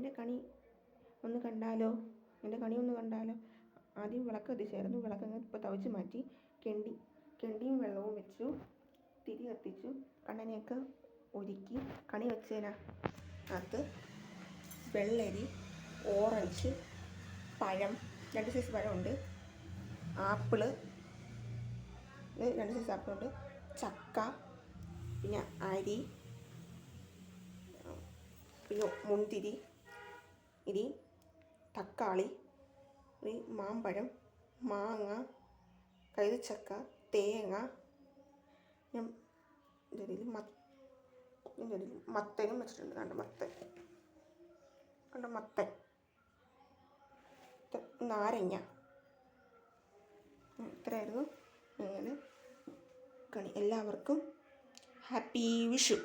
എൻ്റെ കണി ഒന്ന് കണ്ടാലോ, എൻ്റെ കണി ഒന്ന് കണ്ടാലോ. ആദ്യം വിളക്ക് കത്തിച്ചായിരുന്നു. വിളക്കങ്ങ് ഇപ്പോൾ തവച്ച് മാറ്റി. കെണ്ടിയും വെള്ളവും വെച്ചു. തിരി കത്തിച്ചു. കണ്ണനെയൊക്കെ ഒരുക്കി കണി വെച്ചതിനകത്ത് വെള്ളരി, ഓറഞ്ച്, പഴം, 2 സൈസ് പഴമുണ്ട്, ആപ്പിള് 2 സൈസ് ആപ്പിളുണ്ട്, ചക്ക, പിന്നെ അരി, പിന്നെ മുന്തിരി, ഇനി തക്കാളി, മാമ്പഴം, മാങ്ങ, കൈതച്ചക്ക, തേങ്ങ, മത്തനും വെച്ചിട്ടുണ്ട്. മത്തൻ, നാരങ്ങ. ഇത്രയായിരുന്നു അങ്ങനെ കണി. എല്ലാവർക്കും ഹാപ്പി വിഷു.